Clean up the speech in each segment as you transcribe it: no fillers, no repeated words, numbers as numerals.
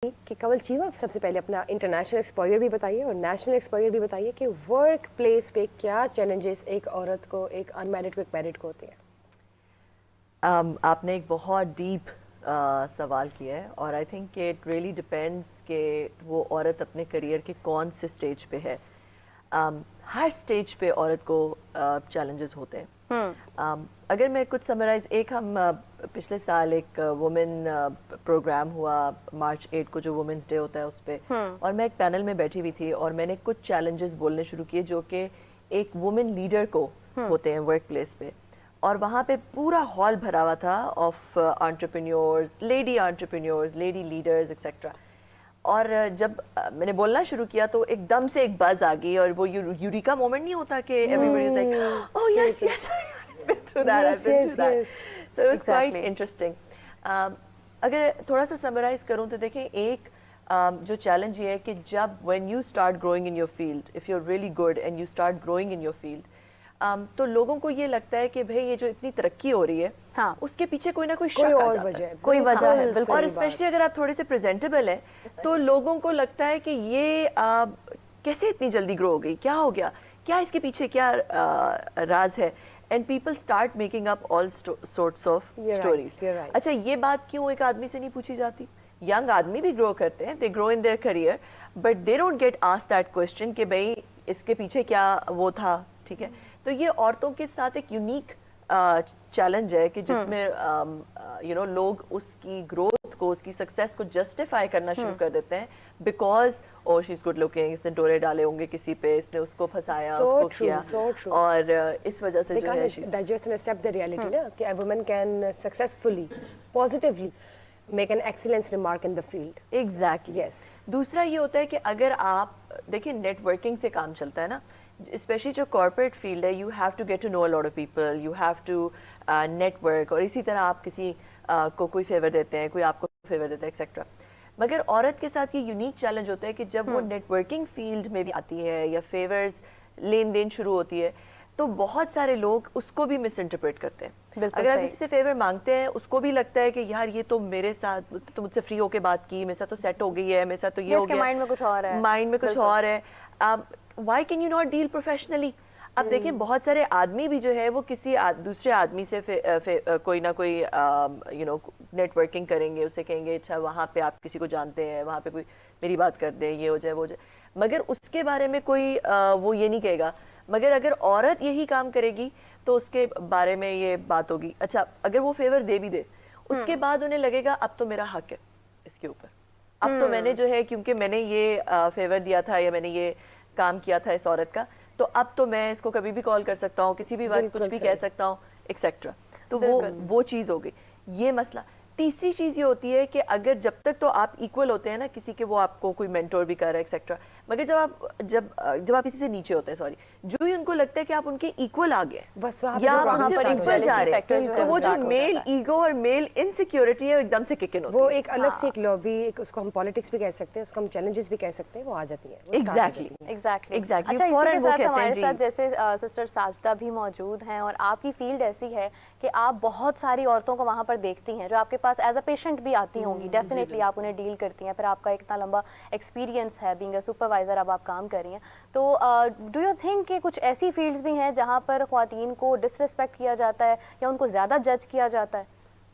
کہ کنول چیمہ سب سے پہلے اپنا انٹرنیشنل ایکسپوئر بھی بتائیے اور نیشنل ایکسپوئر بھی بتائیے کہ ورک پلیس پہ کیا چیلنجز ایک عورت کو، ایک ان میرڈ کو، ایک میرڈ کو ہوتے ہیں. آپ نے ایک بہت ڈیپ سوال کیا ہے اور آئی تھنک کہ اٹ ریئلی ڈپینڈس کہ وہ عورت اپنے کریئر کے کون سے اسٹیج پہ ہے. ہر اسٹیج پہ عورت کو چیلنجز ہوتے ہیں. اگر میں کچھ سمرائز، ایک ہم پچھلے سال ایک وومن پروگرام ہوا مارچ 8 کو جو وومنس ڈے ہوتا ہے اس پہ، اور میں ایک پینل میں بیٹھی ہوئی تھی اور میں نے کچھ چیلنجز بولنے شروع کیے جو کہ ایک وومن لیڈر کو ہوتے ہیں ورک پلیس پہ. اور وہاں پہ پورا ہال بھرا ہوا تھا of entrepreneurs, lady leaders etcetera. اور جب میں نے بولنا شروع کیا تو ایک دم سے ایک بز آ گئی اور وہ یوریکا مومنٹ نہیں ہوتا کہ everybody is like oh yes yes so it's quite interesting. اگر تھوڑا سا سمرائز کروں تو دیکھیں، ایک جو چیلنج یہ ہے کہ جب when you start growing in your field, if you are really good and you start growing in your field, تو لوگوں کو یہ لگتا ہے کہ بھئی یہ جو اتنی ترقی ہو رہی ہے اس کے پیچھے کوئی نہ کوئی شک آ جاتا ہے، کوئی وجہ ہے. اور اسپیشلی اگر آپ تھوڑے سے پریزنٹیبل ہیں تو لوگوں کو لگتا ہے کہ یہ کیسے اتنی جلدی گرو ہو گئی، کیا ہو گیا، کیا اس کے پیچھے کیا راز ہے. And people start making up all sorts of stories. اچھا یہ بات کیوں ایک آدمی سے نہیں پوچھی جاتی؟ ینگ آدمی بھی گرو کرتے ہیں، they grow in their career, but they don't get ask that question کہ بھائی اس کے پیچھے کیا وہ تھا. ٹھیک ہے، تو یہ عورتوں کے ساتھ ایک یونیک چیلنج ہے کہ جس میں لوگ اس کی گروتھ کو، اس کی سکسیس کو جسٹیفائی کرنا شروع کر دیتے ہیں because oh she is good looking, اس نے ڈورے ڈالے ہوں گے کسی پہ، اس نے اس کو پھنسایا، اس کو کیا، اور اس وجہ سے جو ہے digest and accept the reality نا کہ a woman can successfully, positively make an excellence remark in the field. Exactly. Yes. دوسرا یہ ہوتا ہے کہ اگر آپ دیکھیں نیٹ ورکنگ سے کام چلتا ہے نا، اسپیشلی جو کارپوریٹ فیلڈ ہے، you have to get to know a lot of people, you have to network, اور اسی طرح آپ کسی کو کوئی فیور دیتے ہیں، کوئی آپ کو فیور دیتا ہے ایکسیٹرا. مگر عورت کے ساتھ یہ یونیک چیلنج ہوتا ہے کہ جب وہ نیٹ ورکنگ فیلڈ میں بھی آتی ہے یا فیورز لین دین شروع ہوتی ہے تو بہت سارے لوگ اس کو بھی مس انٹرپریٹ کرتے ہیں. اگر آپ کسی سے فیور مانگتے ہیں اس کو بھی لگتا ہے کہ یار یہ تو میرے ساتھ تو مجھ سے فری ہو کے بات کی، میرے ساتھ تو سیٹ ہو گئی ہے، میرے ساتھ تو یہ ہو گیا، مائنڈ میں کچھ اور ہے، مائنڈ میں کچھ اور ہے. Why can you not deal professionally? اب دیکھیں بہت سارے آدمی بھی جو ہے وہ کسی دوسرے آدمی سے کوئی نہ کوئی نیٹ ورکنگ کریں گے، اسے کہیں گے اچھا وہاں پہ آپ کسی کو جانتے ہیں، وہاں پہ کوئی میری بات کر دے، یہ ہو جائے وہ ہو جائے، مگر اس کے بارے میں کوئی وہ یہ نہیں کہے گا. مگر اگر عورت یہی کام کرے گی تو اس کے بارے میں یہ بات ہوگی. اچھا اگر وہ فیور دے بھی دے اس کے بعد انہیں لگے گا اب تو میرا حق ہے اس کے اوپر، اب تو میں نے جو ہے کیونکہ میں نے یہ فیور دیا تھا یا میں نے یہ کام کیا تھا اس عورت کا، تو اب تو میں اس کو کبھی بھی کال کر سکتا ہوں، کسی بھی وقت کچھ بھی کہہ سکتا ہوں ایکسیٹرا. تو وہ چیز ہو گئی، یہ مسئلہ. تیسری چیز یہ ہوتی ہے کہ اگر جب تک تو آپ ایکول ہوتے ہیں نا کسی کے، وہ آپ کو کوئی مینٹور بھی کر رہا ہے ایکسیٹرا، مگر جب آپ کسی سے نیچے ہوتے ہیں، سوری، جو ہی ان کو لگتا ہے کہ آپ ان کے ایکول آ گئے بس یا آپ ان سے اوپر جا رہے ہیں، تو وہ جو میل ایگو اور میل انسیکیورٹی ہے ایک دم سے کک ان ہوتی ہے. وہ ایک الگ سے ایک لابی، ایک اس کو ہم پالیٹکس بھی کہہ سکتے ہیں، اس کو ہم چیلنجز بھی کہہ سکتے ہیں، وہ آ جاتی ہیں. ایگزیکٹلی. اچھا اسی کے ساتھ ہمارے ساتھ جیسے سسٹر ساجدہ بھی موجود ہیں، اور آپ کی فیلڈ ایسی ہے کہ آپ بہت ساری عورتوں کو وہاں پر دیکھتی ہیں جو آپ کے پاس ایز اے پیشنٹ بھی آتی ہوں گی، ڈیفینیٹلی آپ انہیں ڈیل کرتی ہیں، پھر آپ کا اتنا لمبا ایکسپیرینس ہے، بینگ اے سپروائزر اب آپ کام کر رہی ہیں. تو ڈو یو تھنک کہ کچھ ایسی فیلڈز بھی ہیں جہاں پر خواتین کو ڈس ریسپیکٹ کیا جاتا ہے یا ان کو زیادہ جج کیا جاتا ہے؟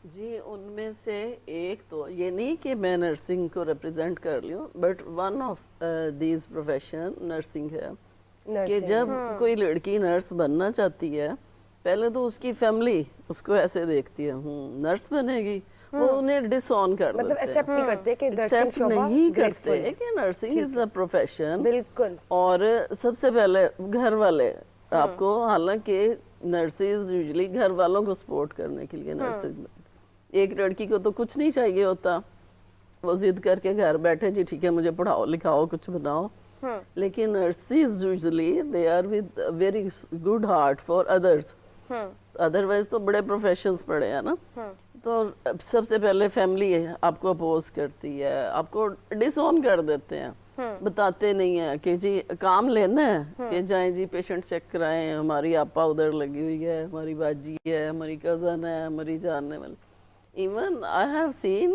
جی ان میں سے ایک تو یہ نہیں کہ میں نرسنگ کو ریپرزینٹ کر لوں، but one of these profession nursing ہے کہ جب کوئی لڑکی نرس بننا چاہتی ہے پہلے تو اس کی فیملی اس کو ایسے دیکھتی ہے نرس بنے گی، وہ انہیں ڈس آن کر دیتے ہیں، ایکسیپٹ نہیں کرتے کہ ایکسیپٹ نہیں کرتے کہ نرسنگ از اے پروفیشن. بالکل. اور سب سے پہلے گھر والے آپ کو، حالانکہ نرسز یوزلی گھر والوں کو سپورٹ کرنے کے لیے نرسنگ، ایک لڑکی کو تو کچھ نہیں چاہیے ہوتا، وہ ضد کر کے گھر بیٹھے جی ٹھیک ہے مجھے پڑھاؤ لکھاؤ کچھ بناؤ، لیکن nurses usually they are with very good heart for others, otherwise تو بڑے پروفیشنز پڑے ہیں نا. تو سب سے پہلے فیملی آپ کو اپوز کرتی ہے، آپ کو ڈس آن کر دیتے ہیں، بتاتے نہیں ہیں کہ جی کام لینا ہے کہ جائیں جی پیشنٹ چیک کرائیں، ہماری آپا ادھر لگی ہوئی ہے، ہماری باجی ہے، ہماری کزن ہے، ہماری جاننے والی. Even I have seen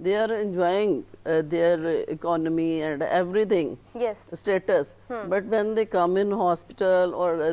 they are enjoying their economy and everything Yes. status, but when they come in hospital or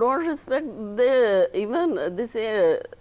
don't respect. They even they say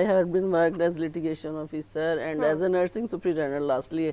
I had been worked as litigation officer and as a nursing superintendent lastly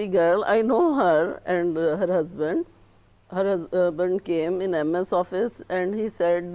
the girl I know her and her husband came in MS office and he said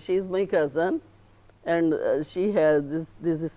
she is my cousin and she has this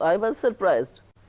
I was surprised.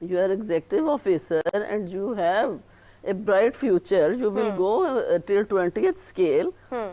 you are executive officer and you have a bright future, you will go till 20th scale,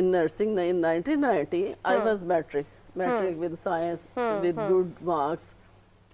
in nursing in 1990 I was metric with science with good marks.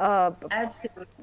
Absolutely.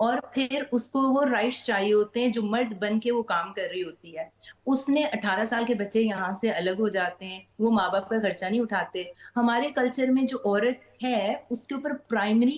اور پھر اس کو وہ rights چاہیے ہوتے ہیں جو مرد بن کے وہ کام کر رہی ہوتی ہے. اس نے 18 سال کے بچے یہاں سے الگ ہو جاتے ہیں, وہ ماں باپ کا خرچہ نہیں اٹھاتے. ہمارے کلچر میں جو عورت ہے اس کے اوپر پرائمری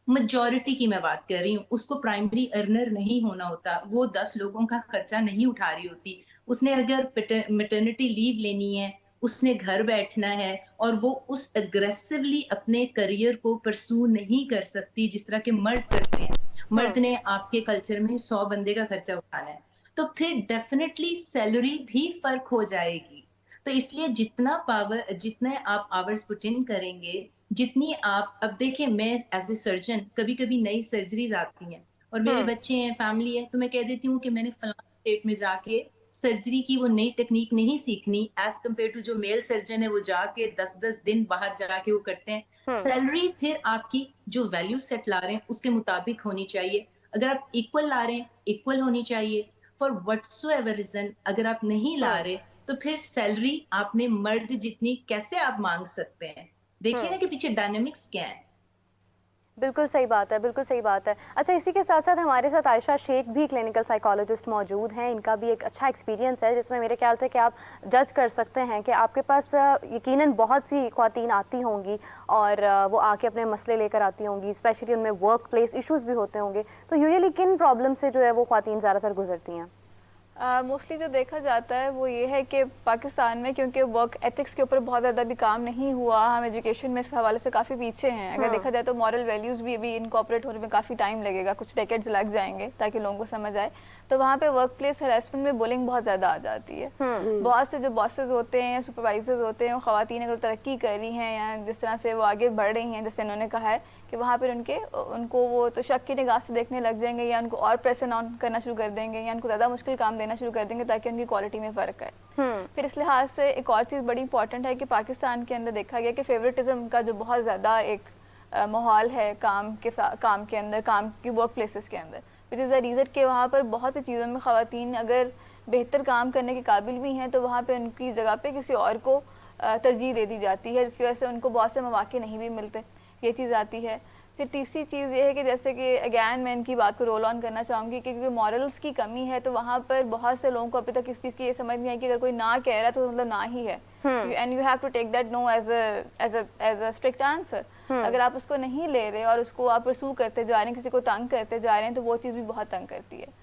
میجورٹی کی میں بات کر رہی ہوں, اس کو پرائمری ارنر نہیں ہونا ہوتا, وہ 10 لوگوں کا خرچہ نہیں اٹھا رہی ہوتی. اس نے اگر میٹرنٹی لیو لینی ہے, اس نے گھر بیٹھنا ہے, اور وہ اس اگریسولی اپنے کریئر کو پرسو نہیں کر سکتی جس طرح کے مرد کرتے ہیں. مرد نے آپ کے کلچر میں 100 بندے کا خرچہ اٹھانا ہے, تو پھر ڈیفینیٹلی سیلری بھی فرق ہو جائے گی. تو اس لیے جتنے آپ آورز پٹ ان کریں گے, جتنی آپ, اب دیکھیں میں ایز اے سرجن کبھی کبھی نئی سرجریز آتی ہیں اور میرے بچے ہیں, فیملی ہے, تو میں کہہ دیتی ہوں کہ میں نے فلاں اسٹیٹ میں جا کے سرجری کی وہ نئی ٹیکنیک نہیں سیکھنی ایز کمپیئر ٹو جو میل سرجن ہے وہ جا کے 10 دن باہر جا کے وہ کرتے ہیں. سیلری پھر آپ کی جو ویلیو سیٹ لا رہے ہیں اس کے مطابق ہونی چاہیے. اگر آپ ایکول لا رہے ہیں ایکول ہونی چاہیے. فار وٹس ایور ریزن اگر آپ نہیں لا رہے تو پھر سیلری آپ نے مرد جتنی کیسے آپ مانگ سکتے ہیں. دیکھیے نا کہ پیچھے ڈائنامکس کیا ہے. بالکل صحیح بات ہے, بالکل صحیح بات ہے. اچھا, اسی کے ساتھ ساتھ ہمارے ساتھ عائشہ شیخ بھی کلینکل سائیکالوجسٹ موجود ہیں. ان کا بھی ایک اچھا ایکسپیرینس ہے جس میں میرے خیال سے کہ آپ جج کر سکتے ہیں کہ آپ کے پاس یقیناً بہت سی خواتین آتی ہوں گی اور وہ آ کے اپنے مسئلے لے کر آتی ہوں گی, اسپیشلی ان میں ورک پلیس ایشوز بھی ہوتے ہوں گے. تو یوزلی کن پرابلم سے جو ہے وہ خواتین زیادہ تر گزرتی ہیں؟ موسٹلی جو دیکھا جاتا ہے وہ یہ ہے کہ پاکستان میں کیونکہ ورک ایتھکس کے اوپر بہت زیادہ بھی کام نہیں ہوا, ہم ایجوکیشن میں اس حوالے سے کافی پیچھے ہیں. اگر دیکھا جائے تو مورل ویلیوز بھی ابھی انکارپوریٹ ہونے میں کافی ٹائم لگے گا, کچھ ڈیکیڈز لگ جائیں گے تاکہ لوگوں کو سمجھ آئے. تو وہاں پہ ورک پلیس ہراسمنٹ میں بولنگ بہت زیادہ آ جاتی ہے. بہت سے جو باسز ہوتے ہیں یا سپروائزرز ہوتے ہیں, وہ خواتین اگر ترقی کر رہی ہیں یا جس طرح سے وہ آگے بڑھ رہی ہیں, جیسے انہوں نے کہا ہے کہ وہاں پہ ان کو وہ تو شک کی نگاہ سے دیکھنے لگ جائیں گے, یا ان کو اور پریشن آن کرنا شروع کر دیں گے, یا ان کو زیادہ مشکل کام دینا شروع کر دیں گے تاکہ ان کی کوالٹی میں فرق آئے. پھر اس لحاظ سے ایک اور چیز بڑی امپورٹنٹ ہے کہ پاکستان کے اندر دیکھا گیا کہ فیوریٹزم کا جو بہت زیادہ ایک ماحول ہے کام کے اندر, کام کی ورک پلیسز کے اندر, وچ از دا ریزن کہ وہاں پر بہت سی چیزوں میں خواتین اگر بہتر کام کرنے کے قابل بھی ہیں تو وہاں پہ ان کی جگہ پہ کسی اور کو ترجیح دے دی جاتی ہے, جس کی وجہ سے ان کو بہت سے مواقع نہیں بھی ملتے. یہ چیز آتی ہے. پھر تیسری چیز یہ ہے کہ جیسے کہ اگین میں ان کی بات کو رول آن کرنا چاہوں گی کہ کیونکہ مورلس کی کمی ہے تو وہاں پر بہت سے لوگوں کو ابھی تک اس چیز کی یہ سمجھ نہیں آئی کہ اگر کوئی نہ کہہ رہا ہے تو مطلب نہ ہی ہے, and you have to take that no as a strict answer. اگر آپ اس کو نہیں لے رہے اور اس کو آپ پرسو کرتے جا رہے ہیں, کسی کو تنگ کرتے جا رہے ہیں, تو وہ چیز بھی بہت تنگ کرتی ہے.